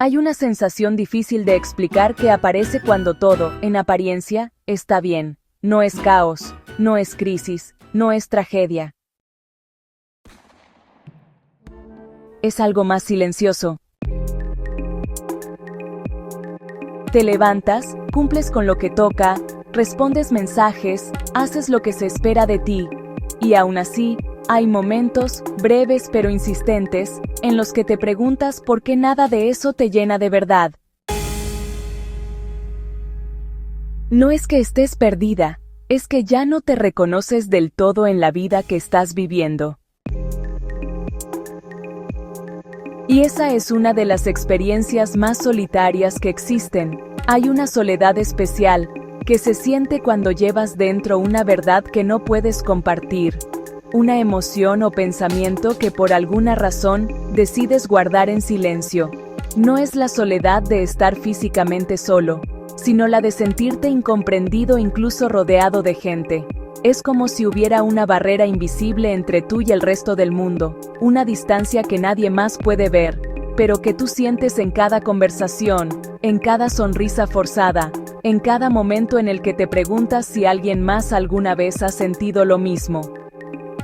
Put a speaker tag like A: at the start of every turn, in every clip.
A: Hay una sensación difícil de explicar que aparece cuando todo, en apariencia, está bien. No es caos, no es crisis, no es tragedia. Es algo más silencioso. Te levantas, cumples con lo que toca, respondes mensajes, haces lo que se espera de ti, y aún así, hay momentos, breves pero insistentes, en los que te preguntas por qué nada de eso te llena de verdad. No es que estés perdida, es que ya no te reconoces del todo en la vida que estás viviendo. Y esa es una de las experiencias más solitarias que existen. Hay una soledad especial, que se siente cuando llevas dentro una verdad que no puedes compartir, una emoción o pensamiento que por alguna razón decides guardar en silencio. No es la soledad de estar físicamente solo, sino la de sentirte incomprendido incluso rodeado de gente. Es como si hubiera una barrera invisible entre tú y el resto del mundo, una distancia que nadie más puede ver, pero que tú sientes en cada conversación, en cada sonrisa forzada, en cada momento en el que te preguntas si alguien más alguna vez ha sentido lo mismo.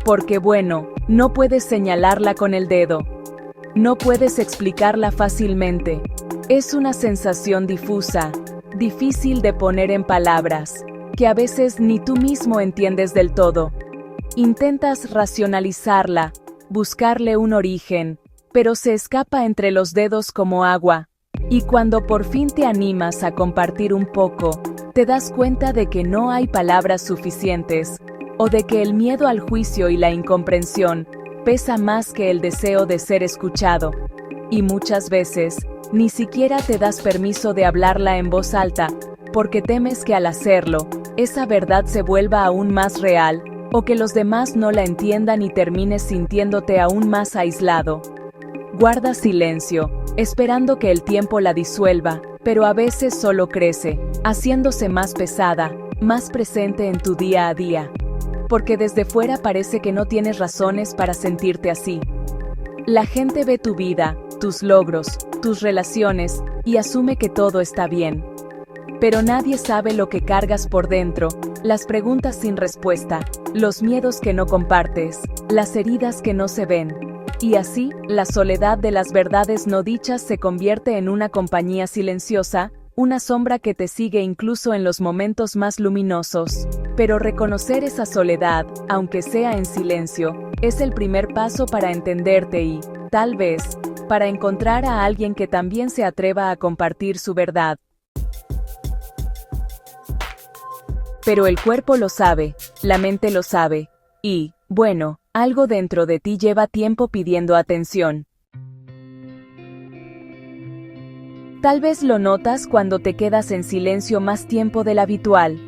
A: Porque bueno, no puedes señalarla con el dedo. No puedes explicarla fácilmente. Es una sensación difusa, difícil de poner en palabras, que a veces ni tú mismo entiendes del todo. Intentas racionalizarla, buscarle un origen, pero se escapa entre los dedos como agua. Y cuando por fin te animas a compartir un poco, te das cuenta de que no hay palabras suficientes, o de que el miedo al juicio y la incomprensión pesa más que el deseo de ser escuchado. Y muchas veces, ni siquiera te das permiso de hablarla en voz alta, porque temes que al hacerlo, esa verdad se vuelva aún más real, o que los demás no la entiendan y termines sintiéndote aún más aislado. Guardas silencio, esperando que el tiempo la disuelva, pero a veces solo crece, haciéndose más pesada, más presente en tu día a día. Porque desde fuera parece que no tienes razones para sentirte así. La gente ve tu vida, tus logros, tus relaciones, y asume que todo está bien. Pero nadie sabe lo que cargas por dentro, las preguntas sin respuesta, los miedos que no compartes, las heridas que no se ven. Y así, la soledad de las verdades no dichas se convierte en una compañía silenciosa, una sombra que te sigue incluso en los momentos más luminosos. Pero reconocer esa soledad, aunque sea en silencio, es el primer paso para entenderte y, tal vez, para encontrar a alguien que también se atreva a compartir su verdad. Pero el cuerpo lo sabe, la mente lo sabe, y, bueno, algo dentro de ti lleva tiempo pidiendo atención. Tal vez lo notas cuando te quedas en silencio más tiempo del habitual,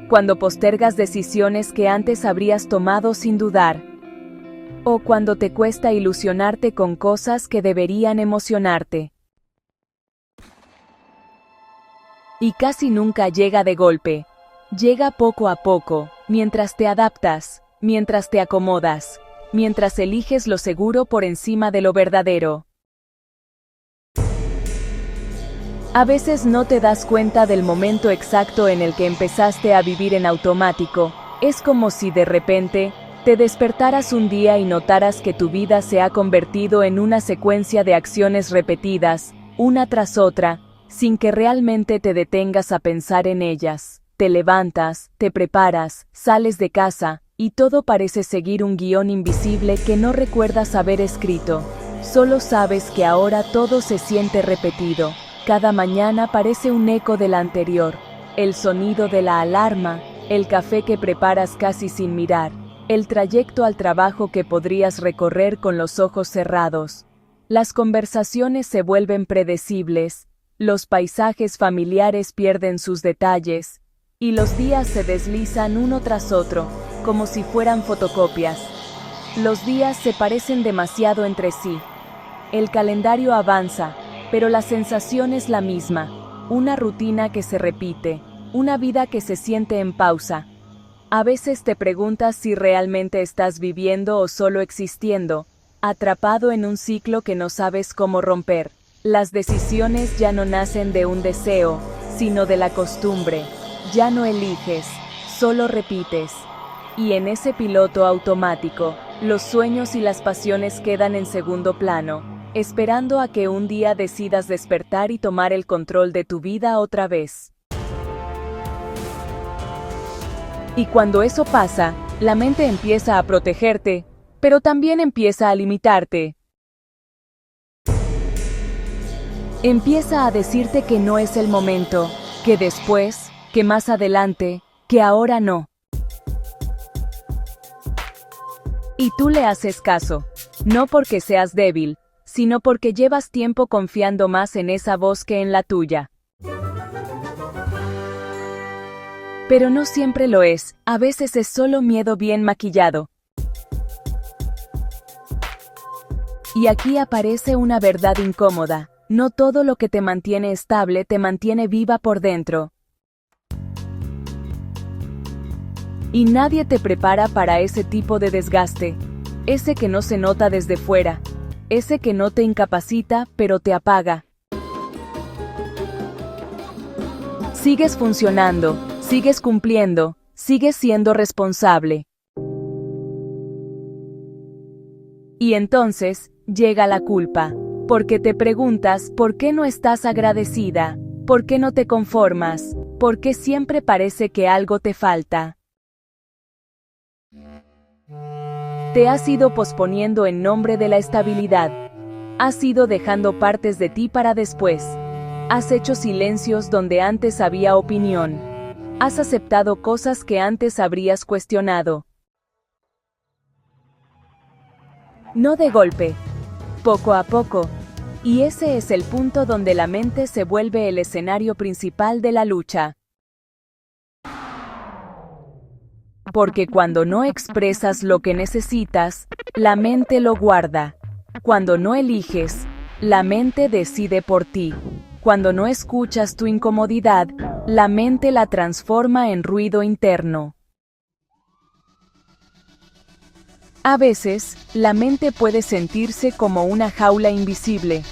A: cuando postergas decisiones que antes habrías tomado sin dudar, o cuando te cuesta ilusionarte con cosas que deberían emocionarte. Y casi nunca llega de golpe, llega poco a poco, mientras te adaptas, mientras te acomodas, mientras eliges lo seguro por encima de lo verdadero. A veces no te das cuenta del momento exacto en el que empezaste a vivir en automático. Es como si de repente te despertaras un día y notaras que tu vida se ha convertido en una secuencia de acciones repetidas, una tras otra, sin que realmente te detengas a pensar en ellas. Te levantas, te preparas, sales de casa, y todo parece seguir un guión invisible que no recuerdas haber escrito. Solo sabes que ahora todo se siente repetido. Cada mañana parece un eco de la anterior, el sonido de la alarma, el café que preparas casi sin mirar, el trayecto al trabajo que podrías recorrer con los ojos cerrados. Las conversaciones se vuelven predecibles, los paisajes familiares pierden sus detalles, y los días se deslizan uno tras otro, como si fueran fotocopias. Los días se parecen demasiado entre sí. El calendario avanza, pero la sensación es la misma, una rutina que se repite, una vida que se siente en pausa. A veces te preguntas si realmente estás viviendo o solo existiendo, atrapado en un ciclo que no sabes cómo romper. Las decisiones ya no nacen de un deseo, sino de la costumbre. Ya no eliges, solo repites. Y en ese piloto automático, los sueños y las pasiones quedan en segundo plano, esperando a que un día decidas despertar y tomar el control de tu vida otra vez. Y cuando eso pasa, la mente empieza a protegerte, pero también empieza a limitarte. Empieza a decirte que no es el momento, que después, que más adelante, que ahora no. Y tú le haces caso, no porque seas débil, sino porque llevas tiempo confiando más en esa voz que en la tuya. Pero no siempre lo es, a veces es solo miedo bien maquillado. Y aquí aparece una verdad incómoda, no todo lo que te mantiene estable te mantiene viva por dentro. Y nadie te prepara para ese tipo de desgaste, ese que no se nota desde fuera, ese que no te incapacita, pero te apaga. Sigues funcionando, sigues cumpliendo, sigues siendo responsable. Y entonces, llega la culpa, porque te preguntas por qué no estás agradecida, por qué no te conformas, por qué siempre parece que algo te falta. Te has ido posponiendo en nombre de la estabilidad. Has ido dejando partes de ti para después. Has hecho silencios donde antes había opinión. Has aceptado cosas que antes habrías cuestionado. No de golpe, poco a poco. Y ese es el punto donde la mente se vuelve el escenario principal de la lucha. Porque cuando no expresas lo que necesitas, la mente lo guarda. Cuando no eliges, la mente decide por ti. Cuando no escuchas tu incomodidad, la mente la transforma en ruido interno. A veces, la mente puede sentirse como una jaula invisible.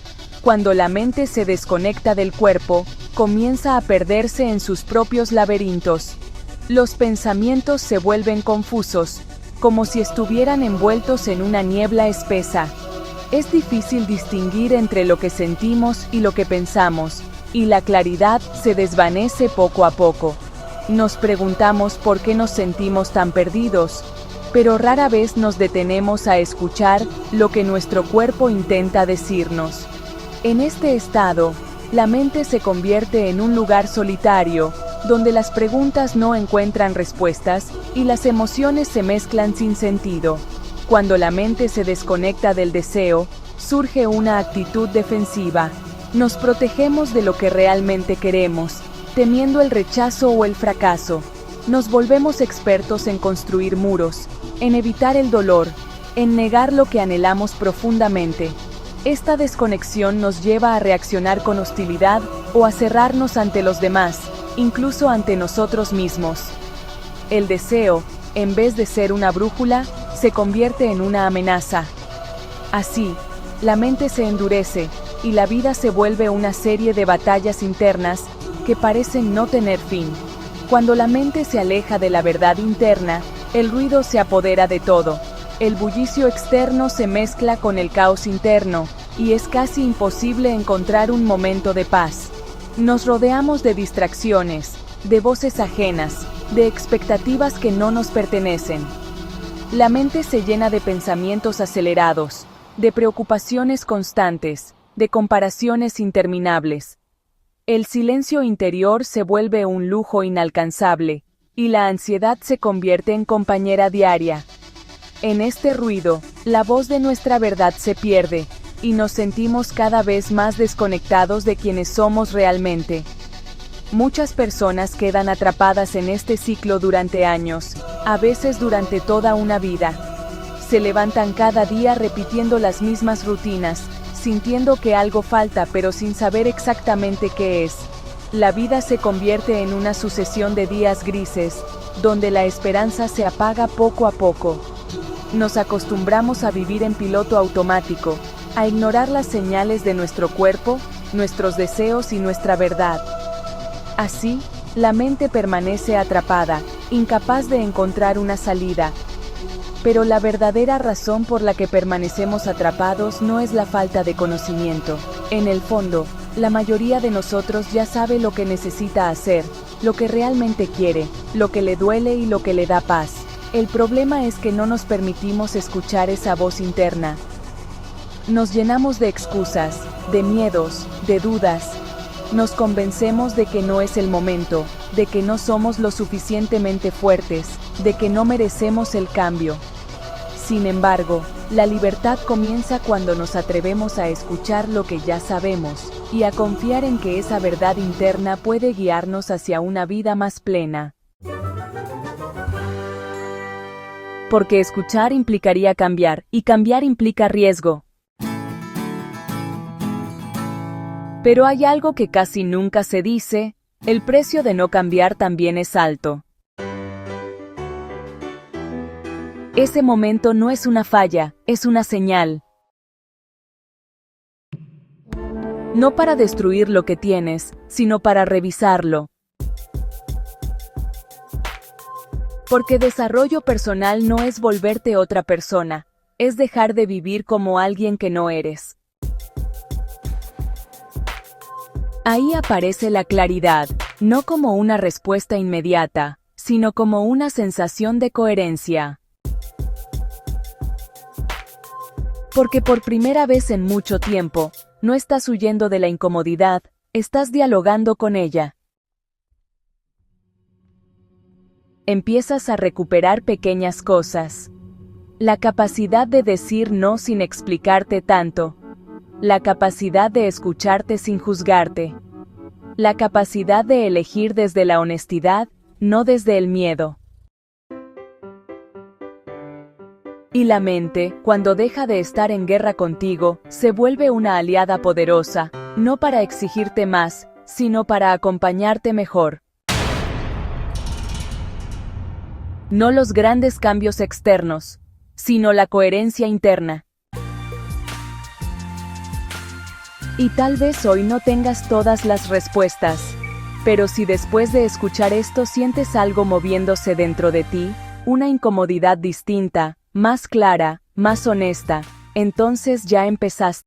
A: Cuando la mente se desconecta del cuerpo, comienza a perderse en sus propios laberintos. Los pensamientos se vuelven confusos, como si estuvieran envueltos en una niebla espesa. Es difícil distinguir entre lo que sentimos y lo que pensamos, y la claridad se desvanece poco a poco. Nos preguntamos por qué nos sentimos tan perdidos, pero rara vez nos detenemos a escuchar lo que nuestro cuerpo intenta decirnos. En este estado, la mente se convierte en un lugar solitario, donde las preguntas no encuentran respuestas y las emociones se mezclan sin sentido. Cuando la mente se desconecta del deseo, surge una actitud defensiva. Nos protegemos de lo que realmente queremos, temiendo el rechazo o el fracaso. Nos volvemos expertos en construir muros, en evitar el dolor, en negar lo que anhelamos profundamente. Esta desconexión nos lleva a reaccionar con hostilidad o a cerrarnos ante los demás, incluso ante nosotros mismos. El deseo, en vez de ser una brújula, se convierte en una amenaza. Así, la mente se endurece, y la vida se vuelve una serie de batallas internas que parecen no tener fin. Cuando la mente se aleja de la verdad interna, el ruido se apodera de todo. El bullicio externo se mezcla con el caos interno, y es casi imposible encontrar un momento de paz. Nos rodeamos de distracciones, de voces ajenas, de expectativas que no nos pertenecen. La mente se llena de pensamientos acelerados, de preocupaciones constantes, de comparaciones interminables. El silencio interior se vuelve un lujo inalcanzable, y la ansiedad se convierte en compañera diaria. En este ruido, la voz de nuestra verdad se pierde, y nos sentimos cada vez más desconectados de quienes somos realmente. Muchas personas quedan atrapadas en este ciclo durante años, a veces durante toda una vida. Se levantan cada día repitiendo las mismas rutinas, sintiendo que algo falta pero sin saber exactamente qué es. La vida se convierte en una sucesión de días grises, donde la esperanza se apaga poco a poco. Nos acostumbramos a vivir en piloto automático, a ignorar las señales de nuestro cuerpo, nuestros deseos y nuestra verdad. Así, la mente permanece atrapada, incapaz de encontrar una salida. Pero la verdadera razón por la que permanecemos atrapados no es la falta de conocimiento. En el fondo, la mayoría de nosotros ya sabe lo que necesita hacer, lo que realmente quiere, lo que le duele y lo que le da paz. El problema es que no nos permitimos escuchar esa voz interna. Nos llenamos de excusas, de miedos, de dudas. Nos convencemos de que no es el momento, de que no somos lo suficientemente fuertes, de que no merecemos el cambio. Sin embargo, la libertad comienza cuando nos atrevemos a escuchar lo que ya sabemos, y a confiar en que esa verdad interna puede guiarnos hacia una vida más plena. Porque escuchar implicaría cambiar, y cambiar implica riesgo. Pero hay algo que casi nunca se dice: el precio de no cambiar también es alto. Ese momento no es una falla, es una señal. No para destruir lo que tienes, sino para revisarlo. Porque desarrollo personal no es volverte otra persona, es dejar de vivir como alguien que no eres. Ahí aparece la claridad, no como una respuesta inmediata, sino como una sensación de coherencia. Porque por primera vez en mucho tiempo, no estás huyendo de la incomodidad, estás dialogando con ella. Empiezas a recuperar pequeñas cosas. La capacidad de decir no sin explicarte tanto. La capacidad de escucharte sin juzgarte. La capacidad de elegir desde la honestidad, no desde el miedo. Y la mente, cuando deja de estar en guerra contigo, se vuelve una aliada poderosa, no para exigirte más, sino para acompañarte mejor. No los grandes cambios externos, sino la coherencia interna. Y tal vez hoy no tengas todas las respuestas, pero si después de escuchar esto sientes algo moviéndose dentro de ti, una incomodidad distinta, más clara, más honesta, entonces ya empezaste.